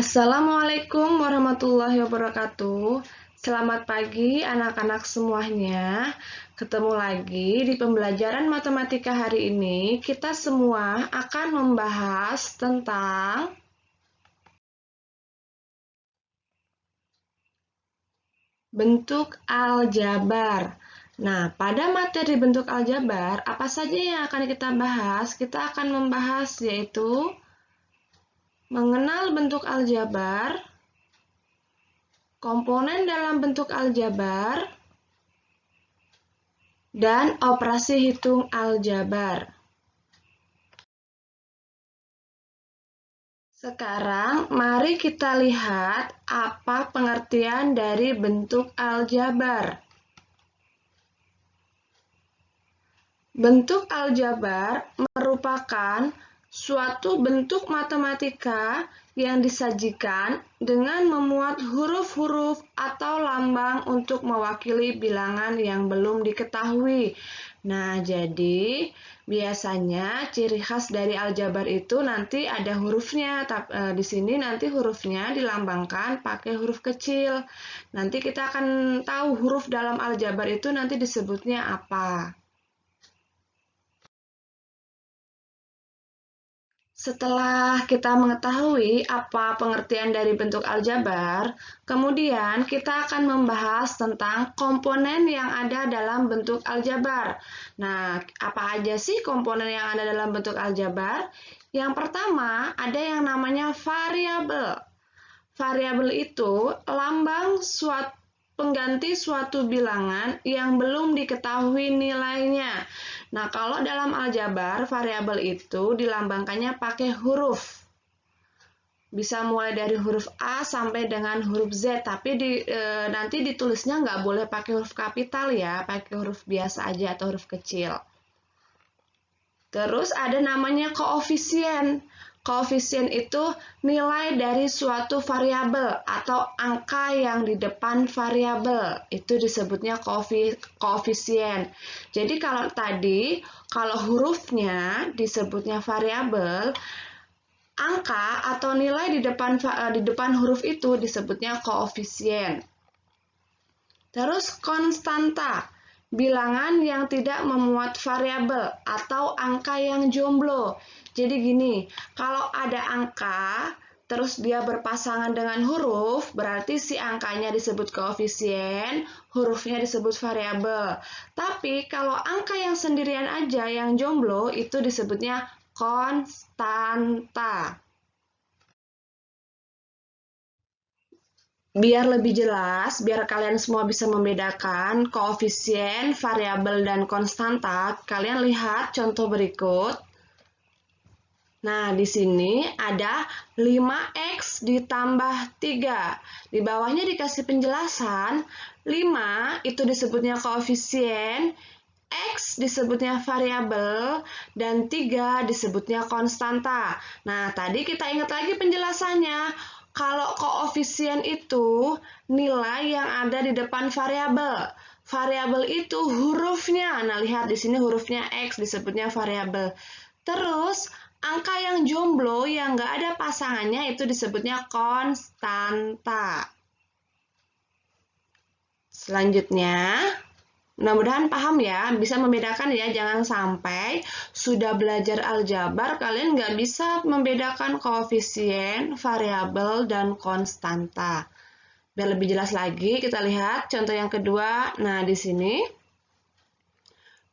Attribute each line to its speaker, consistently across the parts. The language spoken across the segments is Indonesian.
Speaker 1: Assalamualaikum warahmatullahi wabarakatuh. Selamat pagi anak-anak semuanya. Ketemu lagi di pembelajaran matematika hari ini. Kita semua akan membahas tentang bentuk aljabar. Nah, pada materi bentuk aljabar, apa saja yang akan kita bahas? Kita akan membahas yaitu mengenal bentuk aljabar, komponen dalam bentuk aljabar, dan operasi hitung aljabar. Sekarang, mari kita lihat apa pengertian dari bentuk aljabar. Bentuk aljabar merupakan suatu bentuk matematika yang disajikan dengan memuat huruf-huruf atau lambang untuk mewakili bilangan yang belum diketahui. Nah, jadi biasanya ciri khas dari aljabar itu nanti ada hurufnya. Di sini nanti hurufnya dilambangkan pakai huruf kecil. Nanti kita akan tahu huruf dalam aljabar itu nanti disebutnya apa. Setelah kita mengetahui apa pengertian dari bentuk aljabar, kemudian kita akan membahas tentang komponen yang ada dalam bentuk aljabar. Nah, apa aja sih komponen yang ada dalam bentuk aljabar? Yang pertama, ada yang namanya variabel. Variabel itu lambang pengganti suatu bilangan yang belum diketahui nilainya. Nah, kalau dalam aljabar, variabel itu dilambangkannya pakai huruf. Bisa mulai dari huruf A sampai dengan huruf Z, tapi nanti ditulisnya nggak boleh pakai huruf kapital ya, pakai huruf biasa aja atau huruf kecil. Terus ada namanya koefisien. Koefisien itu nilai dari suatu variabel atau angka yang di depan variabel. Itu disebutnya koefisien. Jadi kalau hurufnya disebutnya variabel, angka atau nilai di depan huruf itu disebutnya koefisien. Terus konstanta. Bilangan yang tidak memuat variabel atau angka yang jomblo. Jadi gini, kalau ada angka, terus dia berpasangan dengan huruf, berarti si angkanya disebut koefisien, hurufnya disebut variabel. Tapi kalau angka yang sendirian aja, yang jomblo, itu disebutnya konstanta. Biar lebih jelas, biar kalian semua bisa membedakan koefisien, variabel, dan konstanta, kalian lihat contoh berikut. Nah, di sini ada 5x ditambah 3. Di bawahnya dikasih penjelasan, 5 itu disebutnya koefisien, X disebutnya variabel, dan 3 disebutnya konstanta. Nah, tadi kita ingat lagi penjelasannya. Kalau koefisien itu nilai yang ada di depan variabel. Variabel itu hurufnya. Nah, lihat di sini hurufnya X disebutnya variabel. Terus, angka yang jomblo yang nggak ada pasangannya itu disebutnya konstanta. Selanjutnya, mudah-mudahan paham ya, bisa membedakan ya, jangan sampai sudah belajar aljabar, kalian nggak bisa membedakan koefisien, variabel, dan konstanta. Biar lebih jelas lagi, kita lihat contoh yang kedua. Nah, di sini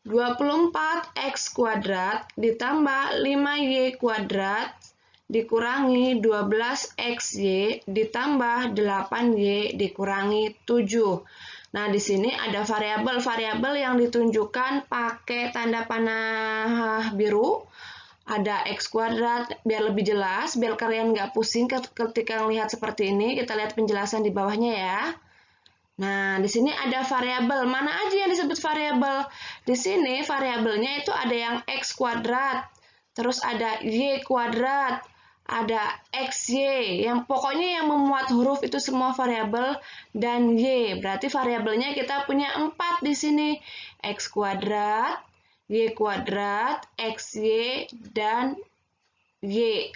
Speaker 1: 24x kuadrat ditambah 5y kuadrat dikurangi 12xy ditambah 8y dikurangi 7. Nah, di sini ada variabel-variabel yang ditunjukkan pakai tanda panah biru. Ada x kuadrat, biar lebih jelas, biar kalian nggak pusing ketika melihat seperti ini. Kita lihat penjelasan di bawahnya ya. Nah, di sini ada variabel. Mana aja yang disebut variabel? Di sini variabelnya itu ada yang x kuadrat, terus ada y kuadrat, ada xy, yang pokoknya yang memuat huruf itu semua variabel, dan y. Berarti variabelnya kita punya 4 di sini. X kuadrat, y kuadrat, xy, dan y.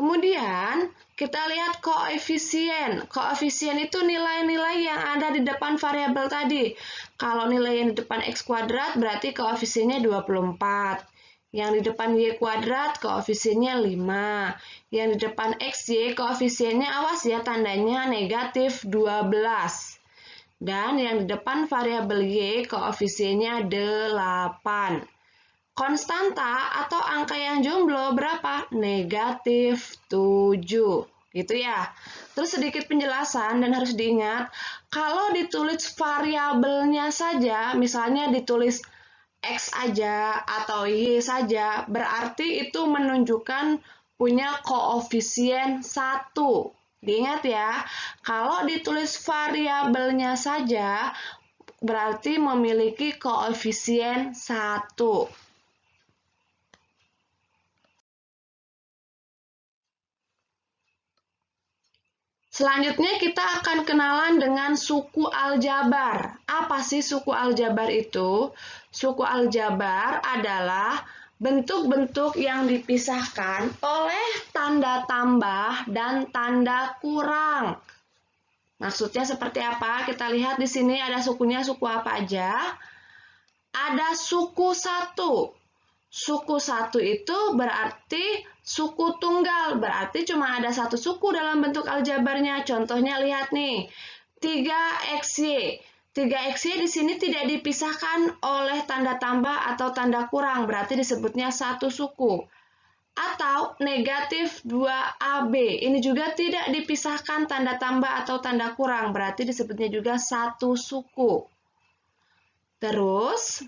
Speaker 1: Kemudian, kita lihat koefisien. Koefisien itu nilai-nilai yang ada di depan variabel tadi. Kalau nilai yang di depan X kuadrat berarti koefisiennya 24. Yang di depan Y kuadrat koefisiennya 5. Yang di depan XY koefisiennya, awas ya, tandanya negatif 12. Dan yang di depan variabel Y koefisiennya 8. Konstanta atau angka yang jomblo berapa? Negatif 7. Gitu ya. Terus sedikit penjelasan dan harus diingat, kalau ditulis variabelnya saja, misalnya ditulis X aja atau Y saja, berarti itu menunjukkan punya koefisien 1. Diingat ya, kalau ditulis variabelnya saja, berarti memiliki koefisien 1. Selanjutnya kita akan kenalan dengan suku aljabar. Apa sih suku aljabar itu? Suku aljabar adalah bentuk-bentuk yang dipisahkan oleh tanda tambah dan tanda kurang. Maksudnya seperti apa? Kita lihat di sini ada sukunya, suku apa aja? Ada suku 1. Suku 1 itu berarti suku tunggal, berarti cuma ada satu suku dalam bentuk aljabarnya. Contohnya lihat nih, 3XY. 3XY di sini tidak dipisahkan oleh tanda tambah atau tanda kurang, berarti disebutnya satu suku. Atau negatif 2AB, ini juga tidak dipisahkan tanda tambah atau tanda kurang, berarti disebutnya juga satu suku. Terus,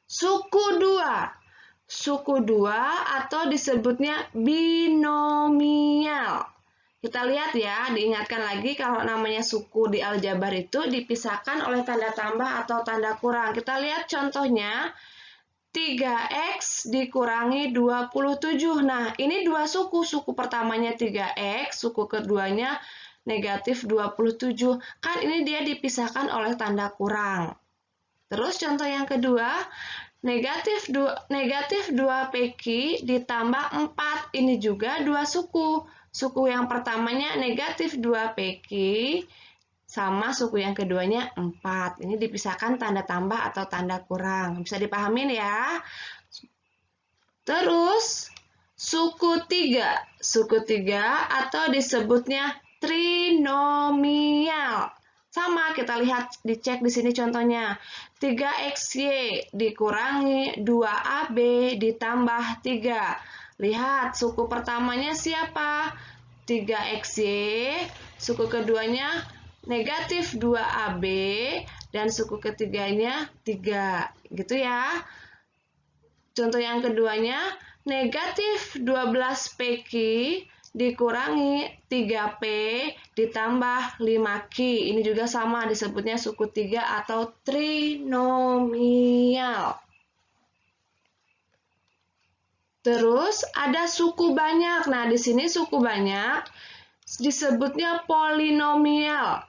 Speaker 1: suku 2. Suku 2 atau disebutnya binomial. Kita lihat ya, diingatkan lagi kalau namanya suku di aljabar itu dipisahkan oleh tanda tambah atau tanda kurang. Kita lihat contohnya, 3X dikurangi 27. Nah, ini dua suku. Suku pertamanya 3X, suku keduanya negatif 27. Kan ini dia dipisahkan oleh tanda kurang. Terus contoh yang kedua, negatif 2PQ ditambah 4. Ini juga dua suku. Suku yang pertamanya negatif 2PQ sama suku yang keduanya 4. Ini dipisahkan tanda tambah atau tanda kurang. Bisa dipahamin ya? Terus, suku 3. Suku 3 atau disebutnya trinomial. Sama, kita lihat, dicek di sini contohnya. 3XY dikurangi 2AB ditambah 3. Lihat, suku pertamanya siapa? 3XY, suku keduanya negatif 2AB, dan suku ketiganya 3. Gitu ya. Contoh yang keduanya, negatif 12PQ dikurangi 3P ditambah 5Q. Ini juga sama, disebutnya suku 3 atau trinomial. Terus ada suku banyak. Nah, di sini suku banyak disebutnya polinomial.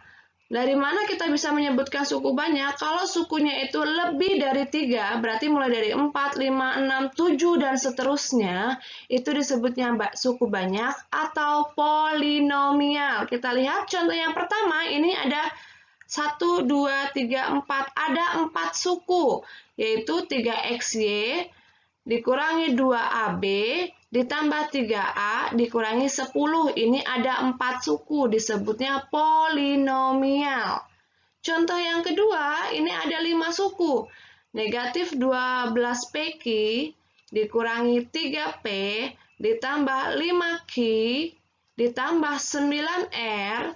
Speaker 1: Dari mana kita bisa menyebutkan suku banyak? Kalau sukunya itu lebih dari 3, berarti mulai dari 4, 5, 6, 7, dan seterusnya, itu disebutnya suku banyak atau polinomial. Kita lihat contoh yang pertama, ini ada 1, 2, 3, 4. Ada 4 suku, yaitu 3XY dikurangi 2AB ditambah 3A dikurangi 10. Ini ada 4 suku, disebutnya polinomial. Contoh yang kedua, ini ada 5 suku. Negatif 12PQ dikurangi 3P ditambah 5Q ditambah 9R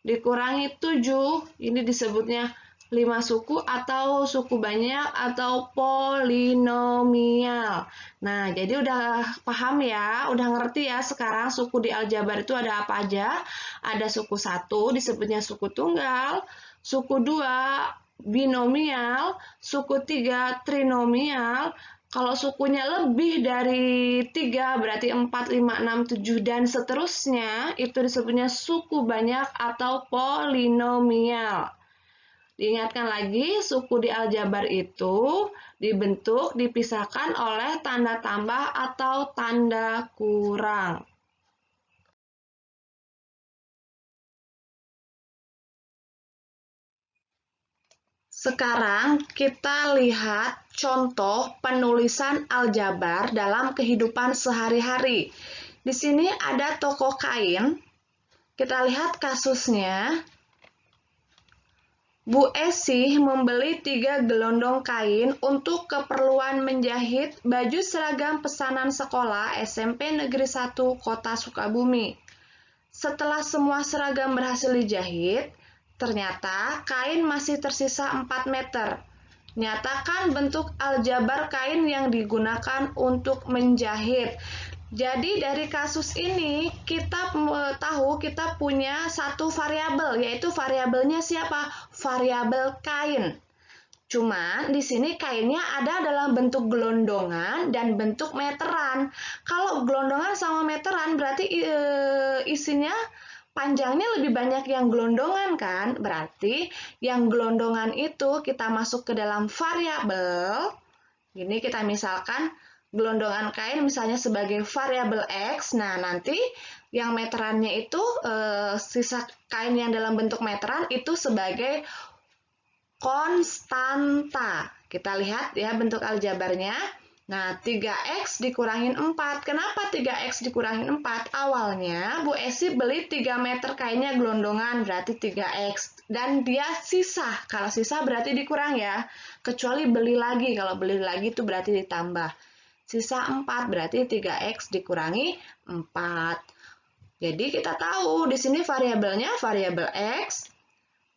Speaker 1: dikurangi 7. Ini disebutnya 5 suku atau suku banyak atau polinomial. Nah, jadi udah paham ya, udah ngerti ya sekarang suku di aljabar itu ada apa aja. Ada suku 1 disebutnya suku tunggal, suku 2 binomial, suku 3 trinomial. Kalau sukunya lebih dari 3, berarti 4, 5, 6, 7, dan seterusnya, itu disebutnya suku banyak atau polinomial. Diingatkan lagi, suku di aljabar itu dibentuk dipisahkan oleh tanda tambah atau tanda kurang. Sekarang kita lihat contoh penulisan aljabar dalam kehidupan sehari-hari. Di sini ada toko kain. Kita lihat kasusnya. Bu Esi membeli 3 gelondong kain untuk keperluan menjahit baju seragam pesanan sekolah SMP Negeri 1 Kota Sukabumi. Setelah semua seragam berhasil dijahit, ternyata kain masih tersisa 4 meter. Nyatakan bentuk aljabar kain yang digunakan untuk menjahit. Jadi dari kasus ini kita tahu kita punya satu variabel, yaitu variabelnya siapa? Variabel kain. Cuman di sini kainnya ada dalam bentuk gelondongan dan bentuk meteran. Kalau gelondongan sama meteran berarti isinya panjangnya lebih banyak yang gelondongan kan? Berarti yang gelondongan itu kita masuk ke dalam variabel. Ini kita misalkan gelondongan kain misalnya sebagai variabel X. Nah, nanti yang meterannya itu sisa kain yang dalam bentuk meteran itu sebagai konstanta. Kita lihat ya bentuk aljabarnya. Nah, 3X dikurangin 4. Kenapa 3X dikurangin 4? Awalnya Bu Esi beli 3 meter kainnya gelondongan, berarti 3X. Dan dia sisa. Kalau sisa berarti dikurang ya. Kecuali beli lagi. Kalau beli lagi itu berarti ditambah. Sisa 4 berarti 3X dikurangi 4. Jadi kita tahu di sini variabelnya variabel X,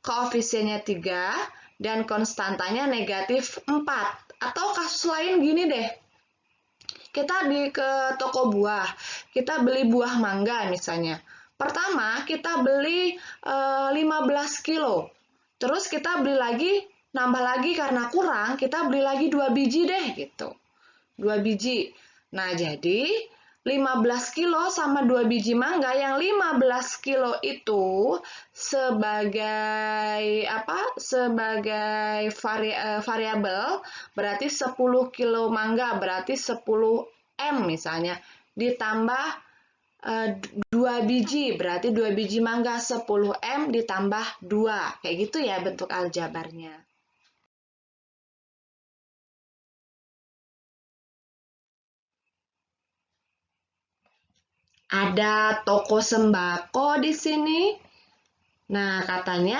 Speaker 1: koefisiennya 3, dan konstantanya negatif 4. Atau kasus lain gini deh, kita ke toko buah, kita beli buah mangga misalnya. Pertama kita beli 15 kilo, terus kita beli lagi, nambah lagi karena kurang, kita beli lagi 2 biji deh gitu. 2 biji. Nah, jadi 15 kilo sama 2 biji mangga, yang 15 kilo itu sebagai Sebagai variabel, berarti 10 kilo mangga, berarti 10 M misalnya, ditambah 2 biji, berarti 2 biji mangga 10 M ditambah 2. Kayak gitu ya bentuk aljabarnya. Ada toko sembako di sini. Nah, katanya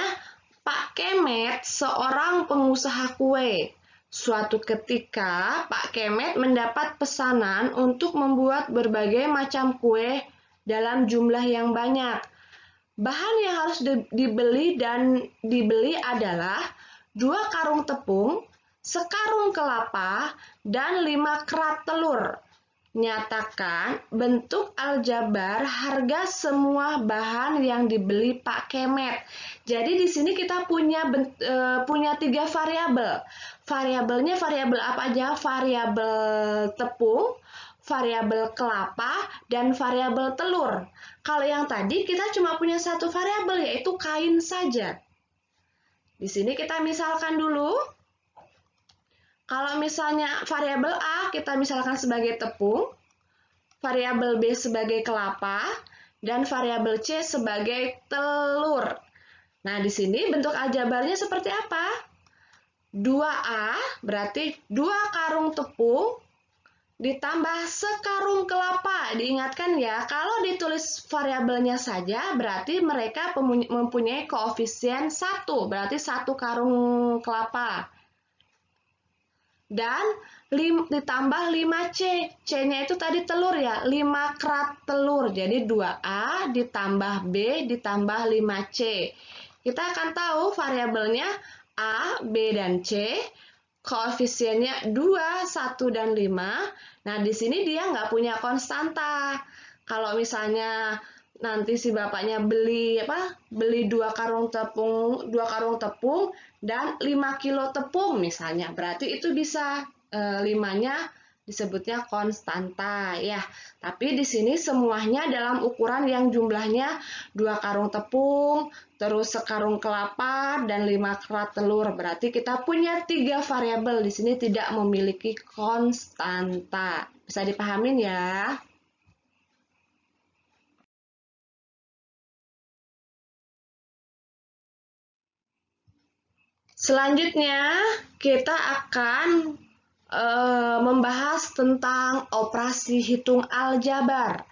Speaker 1: Pak Kemet seorang pengusaha kue. Suatu ketika, Pak Kemet mendapat pesanan untuk membuat berbagai macam kue dalam jumlah yang banyak. Bahan yang harus dibeli adalah 2 karung tepung, sekarung kelapa, dan 5 kerat telur. Nyatakan bentuk aljabar harga semua bahan yang dibeli Pak Kemet. Jadi di sini kita punya 3 variabel. Variabelnya variabel apa aja? Variabel tepung, variabel kelapa, dan variabel telur. Kalau yang tadi kita cuma punya satu variabel, yaitu kain saja. Di sini kita misalkan dulu. Kalau misalnya variabel A kita misalkan sebagai tepung, variabel B sebagai kelapa, dan variabel C sebagai telur. Nah, di sini bentuk aljabarnya seperti apa? 2A berarti 2 karung tepung ditambah sekarung kelapa. Diingatkan ya, kalau ditulis variabelnya saja berarti mereka mempunyai koefisien 1, berarti 1 karung kelapa. Dan ditambah 5C. C-nya itu tadi telur ya, 5 kerat telur. Jadi 2A ditambah B ditambah 5C. Kita akan tahu variabelnya A, B, dan C. Koefisiennya 2, 1, dan 5. Nah, di sini dia nggak punya konstanta. Kalau misalnya nanti si bapaknya beli 2 karung tepung dan 5 kilo tepung misalnya, berarti itu bisa 5-nya disebutnya konstanta ya. Tapi di sini semuanya dalam ukuran yang jumlahnya 2 karung tepung, terus sekarung kelapa, dan 5 kerat telur. Berarti kita punya 3 variabel. Di sini tidak memiliki konstanta. Bisa dipahamin ya? Selanjutnya, kita akan membahas tentang operasi hitung aljabar.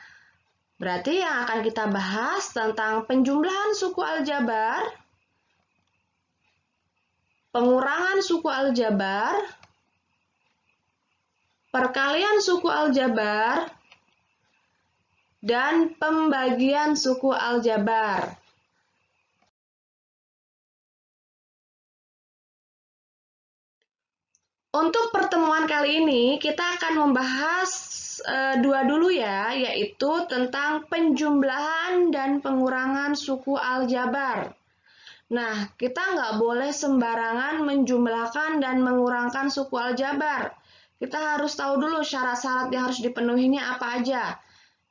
Speaker 1: Berarti yang akan kita bahas tentang penjumlahan suku aljabar, pengurangan suku aljabar, perkalian suku aljabar, dan pembagian suku aljabar. Untuk pertemuan kali ini, kita akan membahas dua dulu ya, yaitu tentang penjumlahan dan pengurangan suku aljabar. Nah, kita nggak boleh sembarangan menjumlahkan dan mengurangkan suku aljabar. Kita harus tahu dulu syarat-syarat yang harus dipenuhinya apa aja.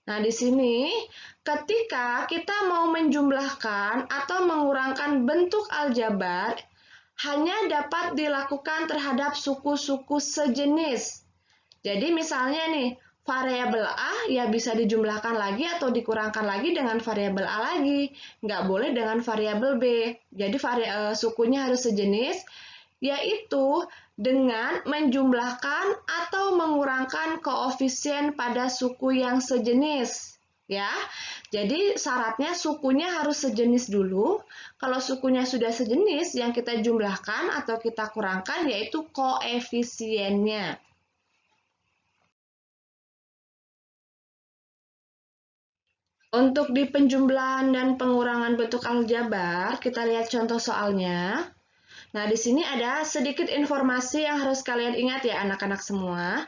Speaker 1: Nah, di sini ketika kita mau menjumlahkan atau mengurangkan bentuk aljabar, hanya dapat dilakukan terhadap suku-suku sejenis. Jadi misalnya nih, variabel A ya bisa dijumlahkan lagi atau dikurangkan lagi dengan variabel A lagi. Nggak boleh dengan variabel B. Jadi sukunya harus sejenis, yaitu dengan menjumlahkan atau mengurangkan koefisien pada suku yang sejenis. Ya, jadi syaratnya sukunya harus sejenis dulu. Kalau sukunya sudah sejenis, yang kita jumlahkan atau kita kurangkan yaitu koefisiennya. Untuk di penjumlahan dan pengurangan bentuk aljabar, kita lihat contoh soalnya. Nah, di sini ada sedikit informasi yang harus kalian ingat ya anak-anak semua.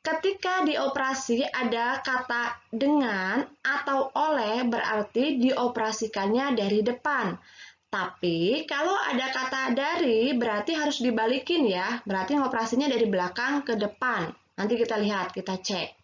Speaker 1: Ketika dioperasi ada kata dengan atau oleh berarti dioperasikannya dari depan. Tapi kalau ada kata dari berarti harus dibalikin ya. Berarti ngoperasinya dari belakang ke depan. Nanti kita lihat, kita cek.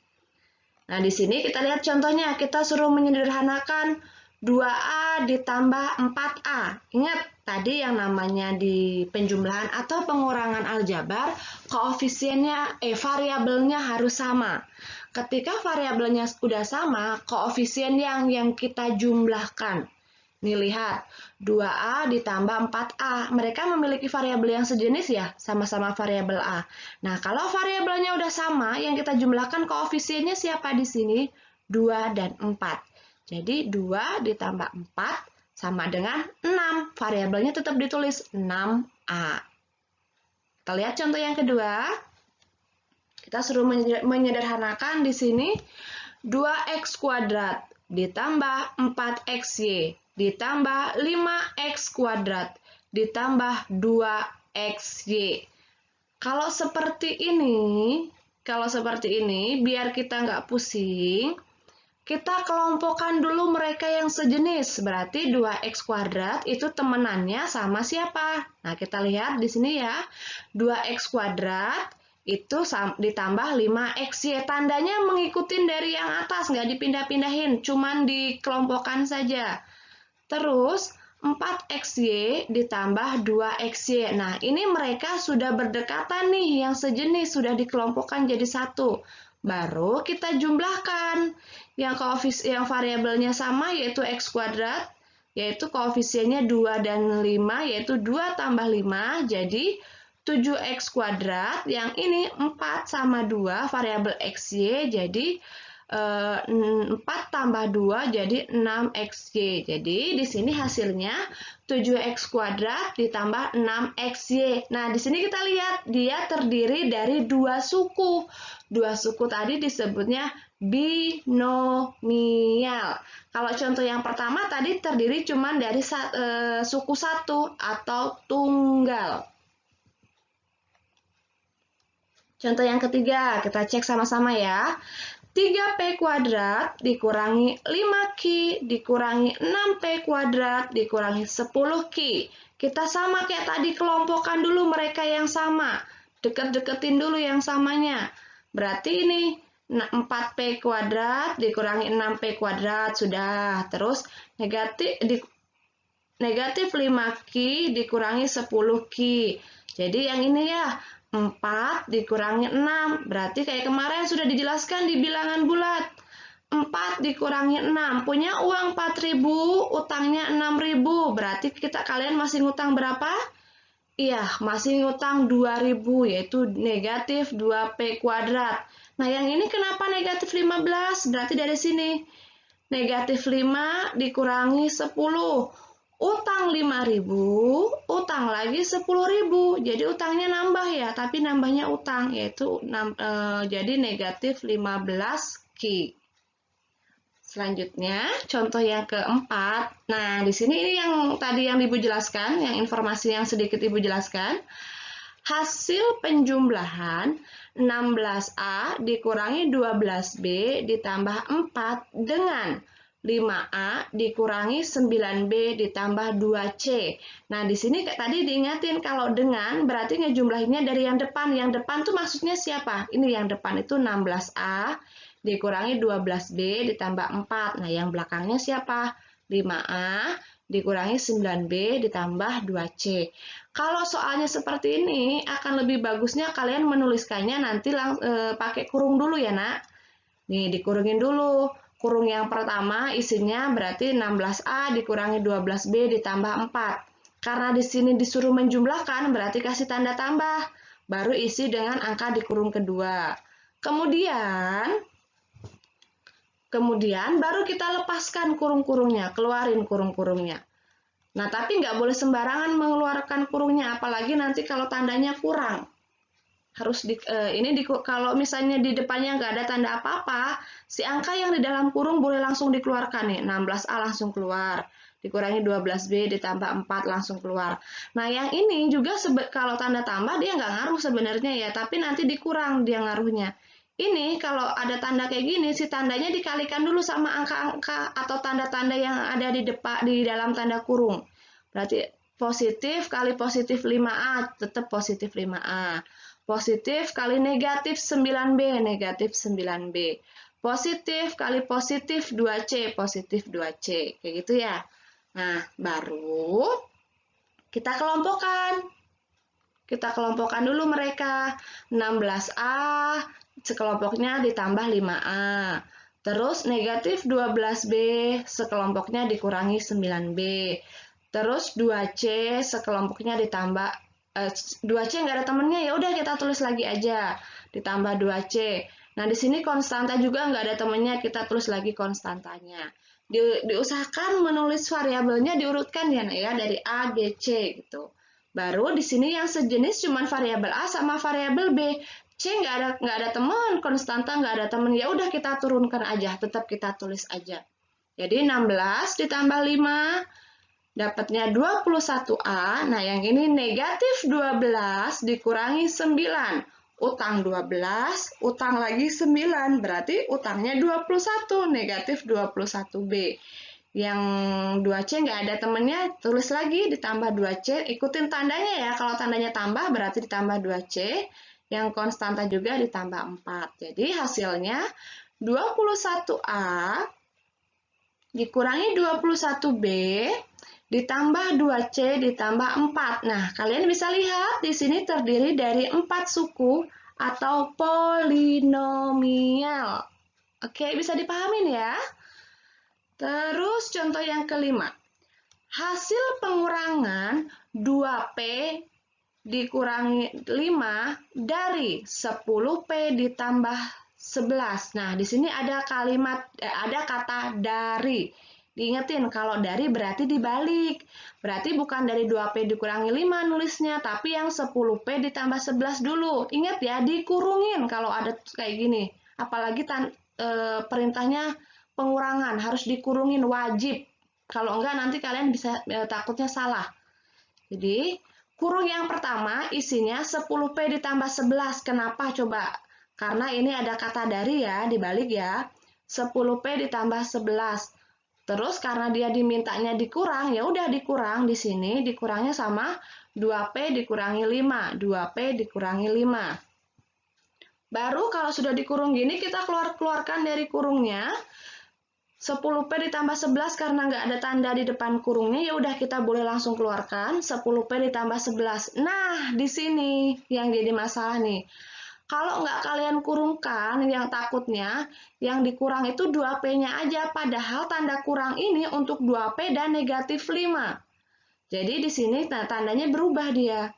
Speaker 1: Nah, di sini kita lihat contohnya. Kita suruh menyederhanakan 2A ditambah 4A. Ingat, tadi yang namanya di penjumlahan atau pengurangan aljabar, koefisiennya, variabelnya harus sama. Ketika variabelnya sudah sama, koefisien yang kita jumlahkan. Nih lihat, 2A ditambah 4A. Mereka memiliki variabel yang sejenis ya, sama-sama variabel A. Nah, kalau variabelnya udah sama, yang kita jumlahkan koefisiennya siapa di sini? 2 dan 4. Jadi 2 ditambah 4 sama dengan 6. Variabelnya tetap ditulis 6A. Kita lihat contoh yang kedua. Kita suruh menyederhanakan di sini 2x kuadrat ditambah 4xy ditambah 5x kuadrat ditambah 2xy. Kalau seperti ini, biar kita nggak pusing, kita kelompokkan dulu mereka yang sejenis. Berarti 2x kuadrat itu temenannya sama siapa? Nah, kita lihat di sini ya. 2x kuadrat itu ditambah 5xy. Tandanya mengikuti dari yang atas, nggak dipindah-pindahin, cuman dikelompokkan saja. Terus 4xy ditambah 2xy. Nah, ini mereka sudah berdekatan nih, yang sejenis sudah dikelompokkan jadi satu. Baru kita jumlahkan. Yang variabelnya sama yaitu x kuadrat, yaitu koefisiennya 2 dan 5, yaitu 2 tambah 5, jadi 7x kuadrat. Yang ini 4 sama 2, variabel xy, jadi 4 tambah 2 jadi 6xy. Jadi di sini hasilnya 7x kuadrat ditambah 6xy. Nah, di sini kita lihat dia terdiri dari dua suku. Dua suku tadi disebutnya binomial. Kalau contoh yang pertama tadi terdiri cuma dari suku satu atau tunggal. Contoh yang ketiga, kita cek sama-sama ya. 3P kuadrat dikurangi 5Q dikurangi 6P kuadrat dikurangi 10Q. Kita sama kayak tadi, kelompokkan dulu mereka yang sama. Deket-deketin dulu yang samanya. Berarti ini 4P kuadrat dikurangi 6P kuadrat, sudah. Terus negatif 5Q dikurangi 10Q. Jadi yang ini ya, 4 dikurangi 6. Berarti kayak kemarin sudah dijelaskan di bilangan bulat. 4 dikurangi 6. Punya uang 4.000, utangnya 6.000. Berarti kalian masih ngutang berapa? Iya, masih ngutang 2.000, yaitu negatif 2P kuadrat. Nah, yang ini kenapa negatif 15? Berarti dari sini. Negatif 5 dikurangi 10. Utang 5.000, utang lagi 10.000. Jadi utangnya nambah ya, tapi nambahnya utang, yaitu jadi negatif 15Q. Selanjutnya, contoh yang keempat. Nah, di sini ini yang tadi yang Ibu jelaskan, yang informasi yang sedikit Ibu jelaskan. Hasil penjumlahan 16A dikurangi 12B ditambah 4 dengan 5A dikurangi 9B ditambah 2C. Nah, di sini tadi diingatin kalau dengan berarti ngejumlahinnya dari yang depan. Yang depan tuh maksudnya siapa? Ini yang depan itu 16A dikurangi 12B ditambah 4. Nah, yang belakangnya siapa? 5A dikurangi 9B ditambah 2C. Kalau soalnya seperti ini, akan lebih bagusnya kalian menuliskannya nanti pakai kurung dulu ya, Nak. Nih, dikurungin dulu. Kurung yang pertama isinya berarti 16A dikurangi 12B ditambah 4. Karena di sini disuruh menjumlahkan, berarti kasih tanda tambah. Baru isi dengan angka di kurung kedua. Kemudian baru kita lepaskan kurung-kurungnya, keluarin kurung-kurungnya. Nah, tapi nggak boleh sembarangan mengeluarkan kurungnya, apalagi nanti kalau tandanya kurang. Harus kalau misalnya di depannya nggak ada tanda apa-apa, si angka yang di dalam kurung boleh langsung dikeluarkan nih, 16A langsung keluar. Dikurangi 12B ditambah 4 langsung keluar. Nah, yang ini juga kalau tanda tambah dia nggak ngaruh sebenarnya ya, tapi nanti dikurang dia ngaruhnya. Ini kalau ada tanda kayak gini, si tandanya dikalikan dulu sama angka-angka atau tanda-tanda yang ada di dalam tanda kurung. Berarti positif kali positif 5A, tetap positif 5A. Positif kali negatif 9B, negatif 9B. Positif kali positif 2C, positif 2C. Kayak gitu ya. Nah, baru kita kelompokkan. Kita kelompokkan dulu mereka. 16A sekelompoknya ditambah 5A. Terus negatif 12B sekelompoknya dikurangi 9B. Terus 2C sekelompoknya ditambah 2C nggak ada temennya, ya udah kita tulis lagi aja. Ditambah 2C. Nah, di sini konstanta juga nggak ada temennya, kita tulis lagi konstantanya. Diusahakan menulis variabelnya diurutkan ya, nah ya, dari A, B, C gitu. Baru di sini yang sejenis cuma variabel A sama variabel B. C nggak ada teman, konstanta nggak ada teman. Ya udah kita turunkan aja, tetap kita tulis aja. Jadi 16 ditambah 5 dapatnya 21A. Nah, yang ini negatif 12 dikurangi 9. Utang 12, utang lagi 9. Berarti utangnya 21, negatif 21B. Yang 2C nggak ada temennya, tulis lagi ditambah 2C. Ikutin tandanya ya, kalau tandanya tambah berarti ditambah 2C. Yang konstanta juga ditambah 4. Jadi hasilnya 21A dikurangi 21B ditambah 2C ditambah 4. Nah, kalian bisa lihat di sini terdiri dari 4 suku atau polinomial. Oke, bisa dipahamin ya? Terus contoh yang kelima. Hasil pengurangan 2P dikurangi 5 dari 10P ditambah 11. Nah, di sini ada kata dari. Diingetin kalau dari berarti dibalik. Berarti bukan dari 2P dikurangi 5 nulisnya, tapi yang 10P ditambah 11 dulu. Ingat ya, dikurungin kalau ada kayak gini. Apalagi perintahnya pengurangan, harus dikurungin, wajib. Kalau enggak nanti kalian bisa takutnya salah. Jadi, kurung yang pertama isinya 10P ditambah 11. Kenapa coba? Karena ini ada kata dari ya, dibalik ya. 10P ditambah 11. Terus karena dia dimintanya dikurang, ya udah dikurang di sini, dikurangnya sama 2P dikurangi 5. 2P dikurangi 5. Baru kalau sudah dikurung gini, kita keluarkan dari kurungnya. 10P ditambah 11 karena nggak ada tanda di depan kurungnya, ya udah kita boleh langsung keluarkan 10P ditambah 11. Nah, di sini yang jadi masalah nih. Kalau nggak kalian kurungkan, yang takutnya yang dikurang itu 2P-nya aja, padahal tanda kurang ini untuk 2P dan negatif 5. Jadi di sini tandanya berubah dia.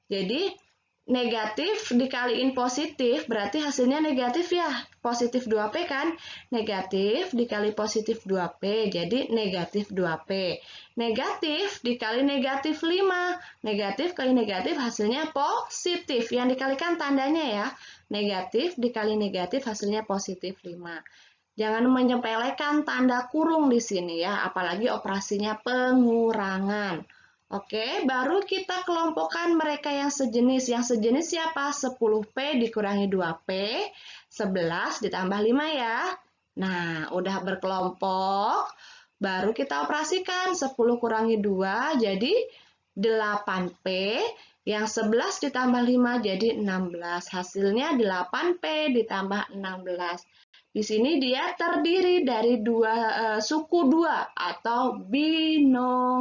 Speaker 1: Jadi negatif dikaliin positif, berarti hasilnya negatif ya. Positif 2P kan? Negatif dikali positif 2P, jadi negatif 2P. Negatif dikali negatif 5. Negatif kali negatif hasilnya positif. Yang dikalikan tandanya ya. Negatif dikali negatif hasilnya positif 5. Jangan menyepelekan tanda kurung di sini ya, apalagi operasinya pengurangan. Oke, baru kita kelompokkan mereka yang sejenis. Yang sejenis siapa? 10P dikurangi 2P, 11 ditambah 5 ya. Nah, udah berkelompok. Baru kita operasikan. 10 kurangi 2 jadi 8P. Yang 11 ditambah 5 jadi 16. Hasilnya 8P ditambah 16. Di sini dia terdiri dari suku 2 atau binomial.